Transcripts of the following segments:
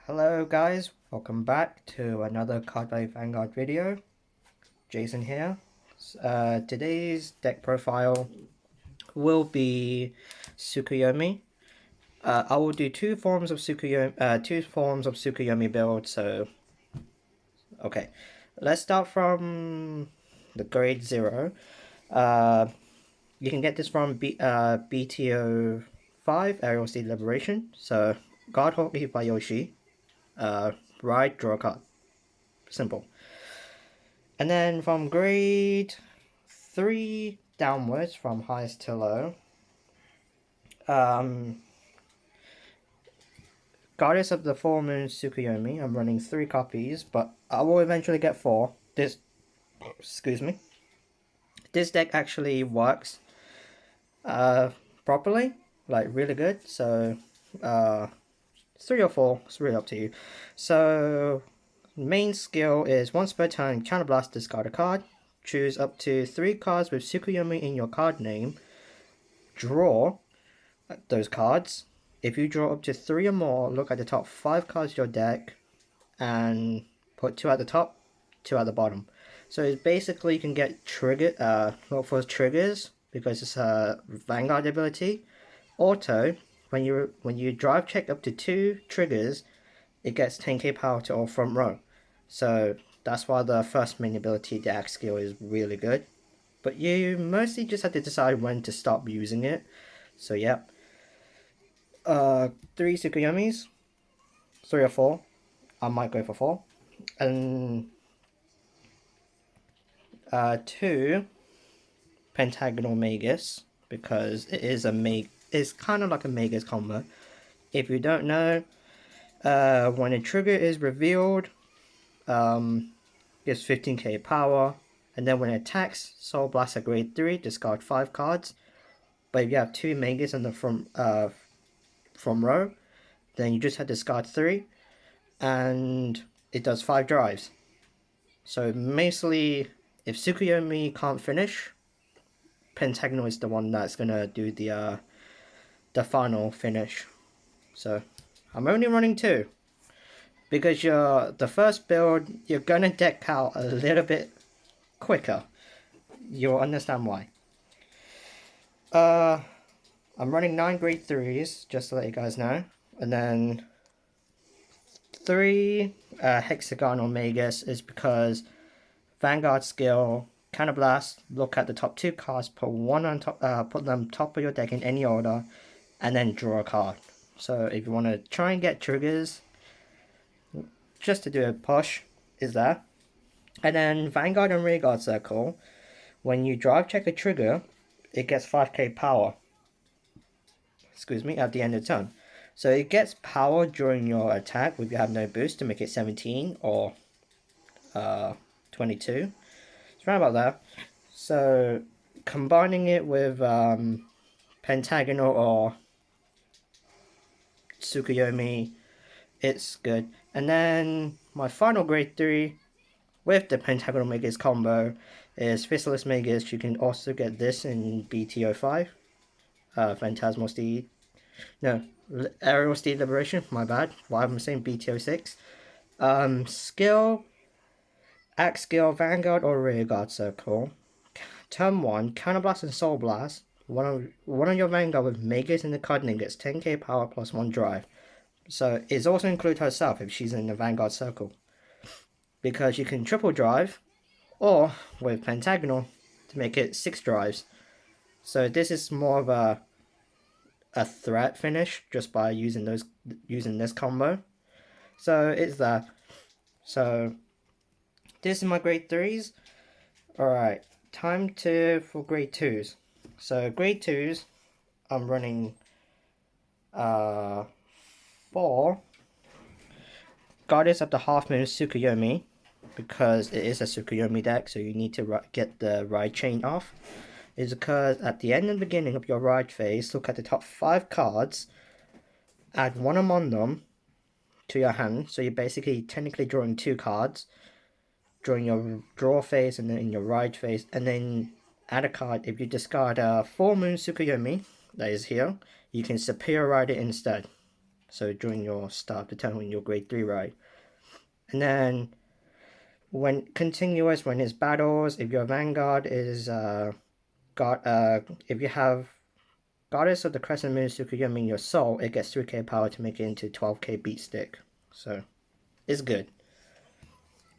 Hello guys, welcome back to another Cardfight Vanguard video. Jason here. Today's deck profile will be Tsukuyomi. I will do two forms of Tsukuyomi build. So, okay, let's start from the grade 0. Uh, you can get this from BTO 5 Aerial Steed Liberation. So, Guard Hockey by Yoshi. Ride, draw a card. Simple. And then from grade 3 downwards, from highest to low, Goddess of the Full Moon Tsukuyomi. I'm running 3 copies, but I will eventually get 4. Excuse me. This deck actually works properly, like really good. So 3 or 4, it's really up to you. So main skill is once per turn, counterblast, discard a card. Choose up to 3 cards with Tsukuyomi in your card name. Draw those cards. If you draw up to 3 or more, look at the top 5 cards of your deck and put 2 at the top, 2 at the bottom. So it's basically you can get look for triggers because it's a vanguard ability. Auto, when you drive check up to 2 triggers, it gets 10k power to all front row. So that's why the first main ability, the axe skill, is really good. But you mostly just have to decide when to stop using it. So yeah. 3 Tsukuyomis, 3 or 4. I might go for 4. And 2 Pentagonal Magus, because it is it's kind of like a Magus combo. If you don't know, when a trigger is revealed, gives 15k power, and then when it attacks, Soul Blast at grade 3, discard 5 cards. But if you have 2 Magus in the front row, then you just have to discard 3, and it does 5 drives. So mostly, if Tsukuyomi can't finish, Pentagonal is the one that's gonna do the final finish. So I'm only running 2 because the first build you're gonna deck out a little bit quicker. You'll understand why. I'm running 9 grade 3s just to let you guys know, and then 3 hexagonal Magus is because Vanguard skill, Counterblast, look at the top 2 cards, put one on top, put them top of your deck in any order, and then draw a card. So if you want to try and get triggers, just to do a push, is there. And then Vanguard and Rearguard Circle, when you drive check a trigger, it gets 5k power. Excuse me, at the end of the turn. So it gets power during your attack if you have no boost to make it 17 or 22. It's around about there. So combining it with Pentagonal or Tsukuyomi, it's good. And then my final grade 3 with the Pentagonal Magus combo is Fistless Magus. You can also get this in BTO 5. Phantasmal Steed. No, Aerial Steed Liberation, my bad. Why am I saying BTO 6? Skill, Axe Skill, Vanguard or Rearguard Circle. Turn 1, Counterblast and Soul Blast. One of your Vanguard with Magus in the card name gets 10k power plus 1 drive. So it's also include herself if she's in the Vanguard Circle. Because you can triple drive, or with Pentagonal to make it 6 drives. So this is more of a threat finish just by using this combo. So it's that. So this is my grade 3s. Alright, time for grade 2s. So grade 2s, I'm running 4 Goddess of the Half Moon Tsukuyomi, because it is a Tsukuyomi deck, so you need to get the ride chain off. Is because at the end and beginning of your ride phase, look at the top 5 cards, add 1 among them to your hand, so you're basically technically drawing 2 cards during your draw phase and then in your ride phase, and then add a card. If you discard a Full Moon Tsukuyomi that is here, you can Superior Ride it instead. So during your start determining your grade 3 ride. And then when continuous, when it's battles, if your vanguard is if you have Goddess of the Crescent Moon Tsukuyomi in your soul, it gets 3k power to make it into 12k beat stick. So it's good.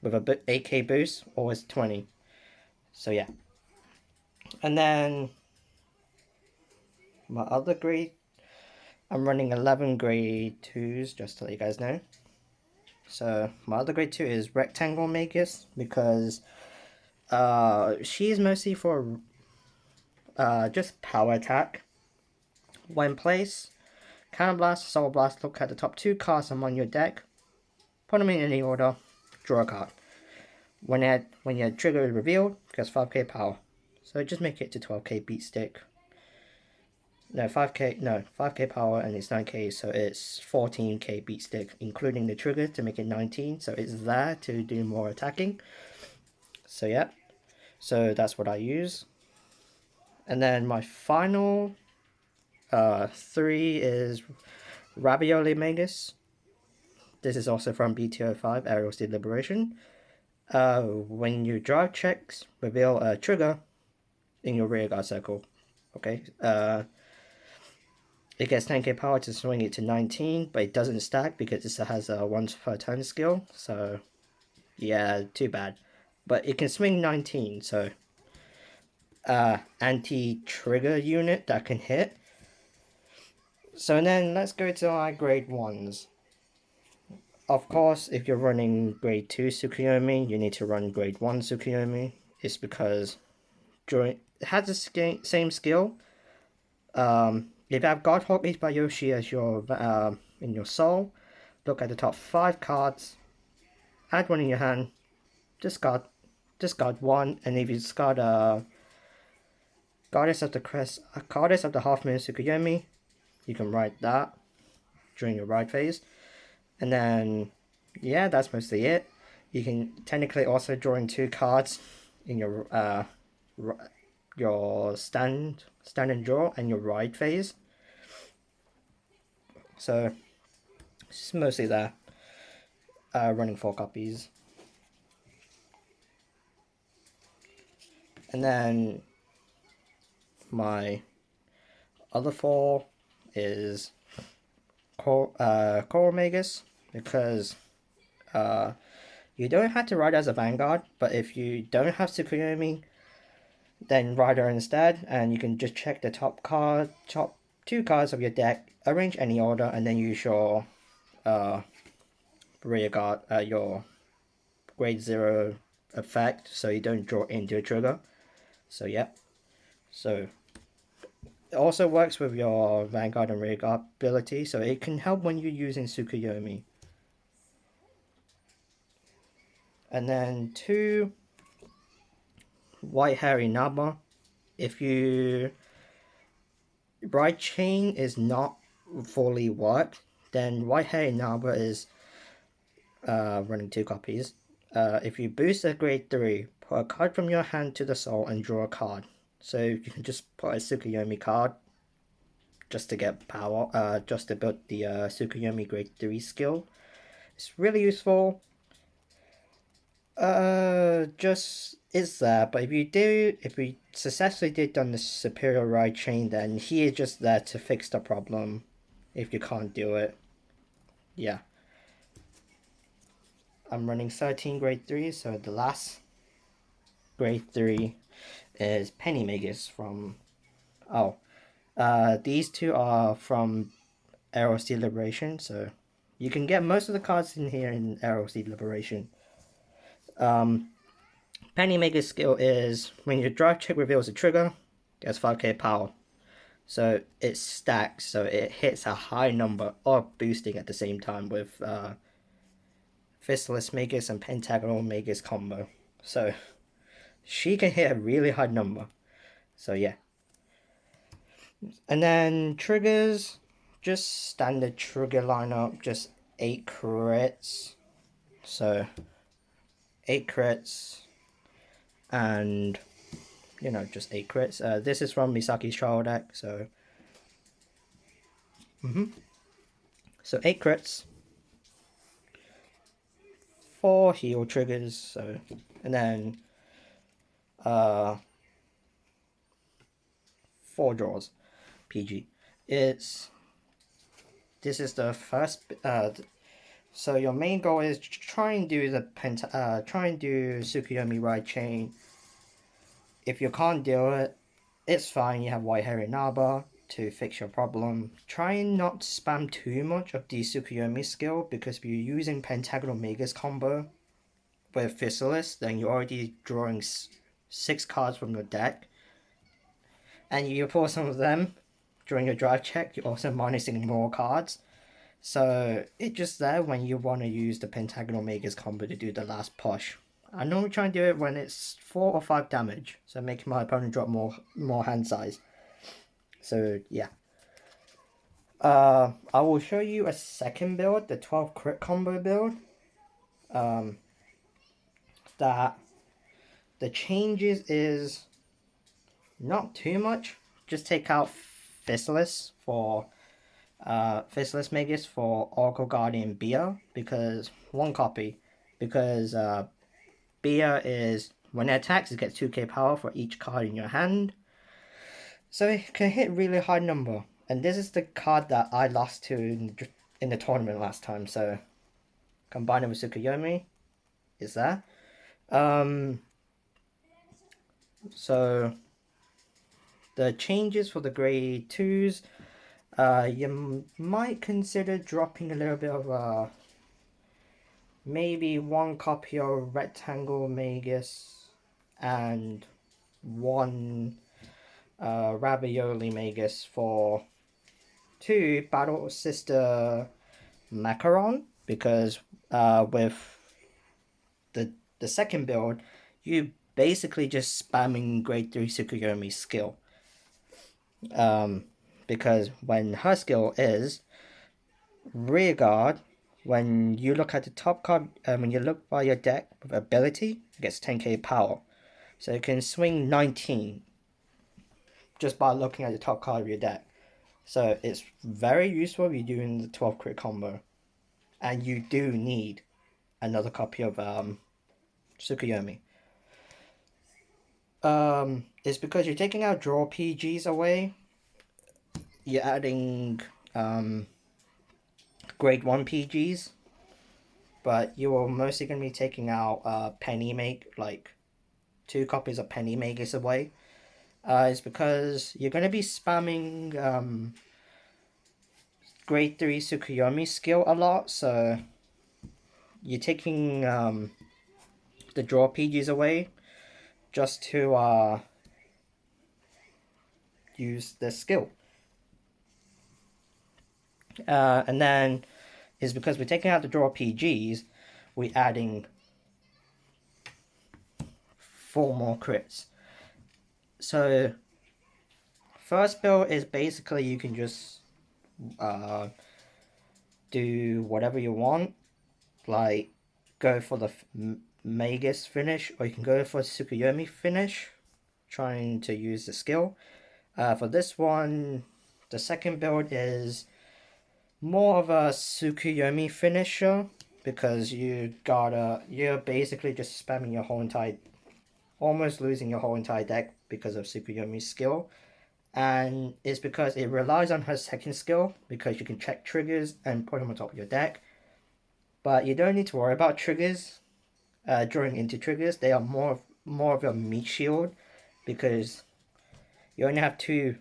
With a 8k boost, always 20. So yeah. And then my other grade, I'm running 11 grade 2s, just to let you guys know. So my other grade 2 is Rectangle Magus, because she's mostly for just power attack. When placed, Counter Blast, Soul Blast, look at the top 2 cards on your deck, put them in any order, draw a card. When your trigger is revealed, it gets 5k power. So just make it to 12k beat stick. No, 5k power and it's 9k, so it's 14k beat stick, including the trigger to make it 19. So it's there to do more attacking. So yeah, so that's what I use. And then my final 3 is Ravioli Magus. This is also from BTO5, Aerial Steed Liberation. When you drive checks, reveal a trigger in your rearguard circle. Okay. It gets 10k power to swing it to 19, but it doesn't stack because it has a once per turn skill. So yeah, too bad. But it can swing 19, so anti-trigger unit that can hit. So then let's go to our grade 1s. Of course, if you're running grade 2 Tsukuyomi, you need to run grade 1 Tsukuyomi. It's because it has the same skill. If you have God Hawk by Yoshi as your in your soul, look at the top 5 cards, add one in your hand, discard one, and if you discard Goddess of the Half Moon Tsukuyomi, you can ride that during your ride phase. And then yeah, that's mostly it. You can technically also draw in 2 cards in your stand and draw and your ride phase. So it's mostly there. Running 4 copies. And then my other 4 is Coral Magus, because you don't have to ride as a vanguard, but if you don't have Tsukuyomi, then ride her instead, and you can just check the top 2 cards of your deck, arrange any order, and then use your rear guard, your grade 0 effect, so you don't draw into a trigger. So yeah, so it also works with your vanguard and rear guard ability, so it can help when you're using Tsukuyomi. And then 2 White Hairy Naba. If your ride chain is not fully worked, then White Hairy Naba is running 2 copies. If you boost a grade 3, put a card from your hand to the soul and draw a card. So you can just put a Tsukuyomi card just to get power, just to build the Tsukuyomi grade 3 skill. It's really useful. Just is there, but if we successfully did done the superior ride chain, then he is just there to fix the problem if you can't do it. Yeah. I'm running 13 grade 3, so the last grade 3 is Penny Magus from... Oh, these 2 are from Aerial Steed Liberation, so you can get most of the cards in here in Aerial Steed Liberation. Penny Magus skill is when your drive check reveals a trigger, gets 5k power. So it stacks, so it hits a high number of boosting at the same time with Fistless Magus and Pentagonal Magus combo. So she can hit a really high number. So yeah. And then triggers, just standard trigger lineup, just 8 crits. So 8 crits and just 8 crits. This is from Misaki's trial deck, so So 8 crits, 4 heal triggers, so, and then 4 draws, PG. This is the first, so your main goal is try and do try and do Tsukuyomi Ride Chain. If you can't do it, it's fine, you have White Hair Inaba to fix your problem. Try and not spam too much of the Tsukuyomi skill, because if you're using Pentagonal Magus combo with Fissalis, then you're already drawing 6 cards from your deck. And you pull some of them during your drive check, you're also minusing more cards. So it's just there when you want to use the Pentagonal Magus combo to do the last push. I normally try and do it when it's 4 or 5 damage, so making my opponent drop more hand size. So yeah. I will show you a second build, the 12 crit combo build. That the changes is not too much. Just take out Fissalis for Fissalis Magus for Oracle Guardian Bia, because 1 copy. Because Bia is, when it attacks, it gets 2k power for each card in your hand. So it can hit really high number. And this is the card that I lost to in the tournament last time. So combine it with Tsukuyomi is that. So the changes for the grade 2s, you might consider dropping a little bit of maybe 1 copy of Rectangle Magus and 1 Ravioli Magus for 2 Battle Sister Macaron, because with the second build, you basically just spamming grade 3 Tsukuyomi skill. Because when her skill is rear guard, when you look at the top card, when you look by your deck with ability, it gets 10k power. So you can swing 19 just by looking at the top card of your deck. So it's very useful if you're doing the 12 crit combo. And you do need another copy of Tsukuyomi. It's because you're taking out draw PGs away. You're adding grade 1 PGs. But you are mostly going to be taking out Penny Make, like 2 copies of Penny Magus away. It's because you're going to be spamming grade 3 Tsukuyomi skill a lot, so you're taking the draw PGs away just to use the skill. And then is because we're taking out the draw PGs, we're adding 4 more crits. So first build is basically you can just do whatever you want, like go for the Magus finish, or you can go for Tsukuyomi finish, trying to use the skill. For this one, the second build is more of a Tsukuyomi finisher, because you're basically just spamming your whole entire, almost losing your whole entire deck because of Tsukuyomi's skill. And it's because it relies on her second skill, because you can check triggers and put them on top of your deck. But you don't need to worry about triggers drawing into triggers. They are more of a meat shield, because you only have 2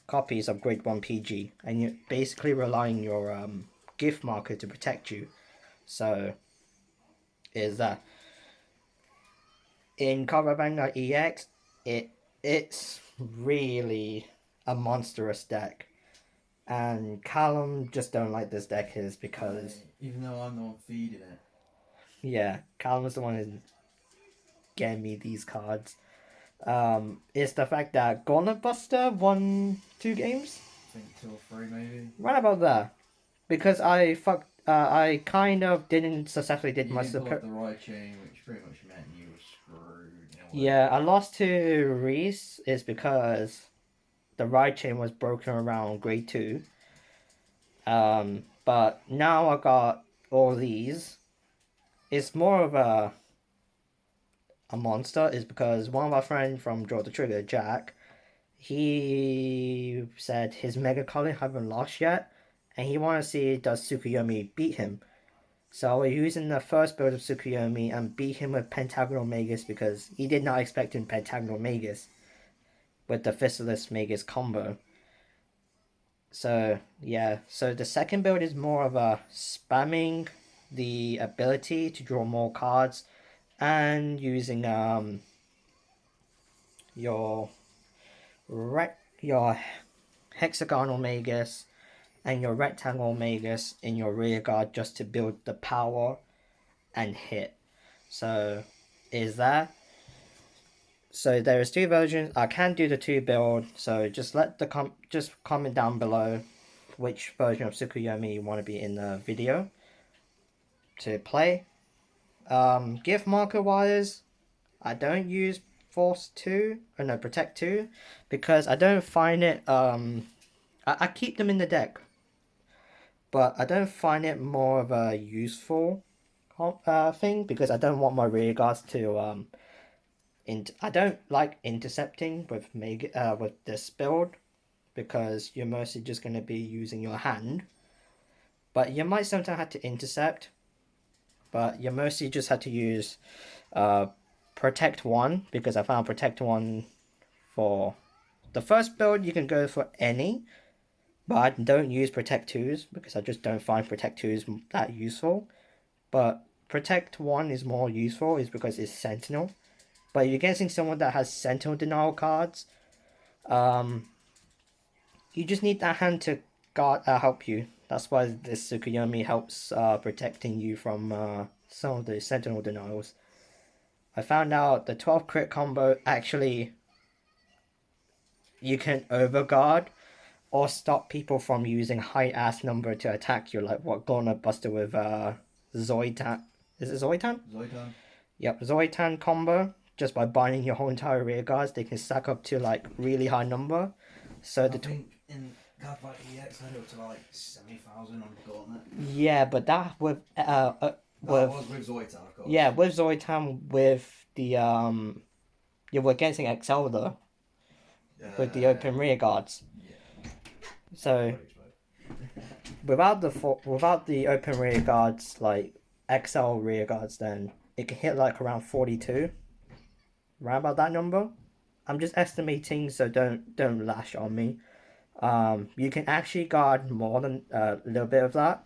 copies of grade 1 PG, and you're basically relying your gift marker to protect you. So is that in Cardfight Vanguard EX, it's really a monstrous deck, and Callum just don't like this deck is because even though I'm the one feeding it. Yeah, Callum is the one who's getting me these cards. It's the fact that Gauntlet Buster won 2 games. I think 2 or 3 maybe. Right about that, because I kind of didn't successfully did my super. The right chain, which pretty much meant you were screwed. Yeah, I lost to Reese is because the ride chain was broken around grade 2. But now I got all these. It's more of a monster, is because one of our friends from Draw the Trigger, Jack, he said his Mega Colin haven't lost yet, and he want to see does Tsukuyomi beat him. So we're using the first build of Tsukuyomi and beat him with Pentagonal Magus because he did not expect him Pentagonal Magus with the Fistless Magus combo. So yeah, so the second build is more of a spamming the ability to draw more cards and using your your hexagonal magus and your rectangle magus in your rear guard just to build the power and hit. So is that. So there is two versions. I can do the two build. So just let the just comment down below which version of Tsukuyomi you want to be in the video to play. Gift marker wise, I don't use Force 2 or no Protect 2 because I don't find it I keep them in the deck, but I don't find it more of a useful thing because I don't want my rear guards to I don't like intercepting with with this build because you're mostly just going to be using your hand, but you might sometimes have to intercept, but you mostly just have to use Protect 1 because I found Protect 1 for the first build. You can go for any, but I don't use Protect 2s because I just don't find Protect 2s that useful. But Protect 1 is more useful is because it's Sentinel. But you're getting someone that has Sentinel denial cards. You just need that hand to guard help you. That's why this Tsukuyomi helps protecting you from some of the Sentinel denials. I found out the 12 crit combo actually you can overguard or stop people from using high ass number to attack you, like what Gauntlet Buster with Zoitan. Is it Zoitan? Zoitan. Yep, Zoitan combo. Just by binding your whole entire rear guards, they can stack up to like really high number. So I think in Cardfight EX I had it up to like 70,000 on Gauntlet. Yeah, but that with that was with Zoitan, of course. Yeah, with Zoitan with the you were getting Excel though. With the open rear guards. Yeah. So without the open rear guards, like XL rear guards, then it can hit like around 42. Around about that number. I'm just estimating, so don't lash on me. You can actually guard more than a little bit of that.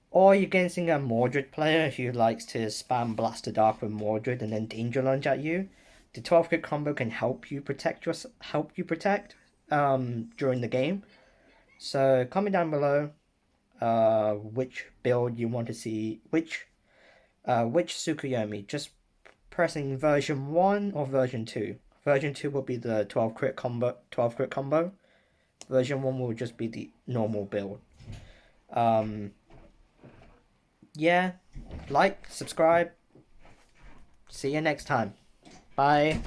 Or you're getting a Mordred player who likes to spam Blaster Dark with Mordred and then Danger Lunge at you. The 12 crit combo can help you protect during the game. So comment down below which build you want to see, which Tsukuyomi. Just pressing version 1 or version 2. Version 2 will be the 12 crit combo. Version 1 will just be the normal build. Yeah, like, subscribe. See you next time. Bye.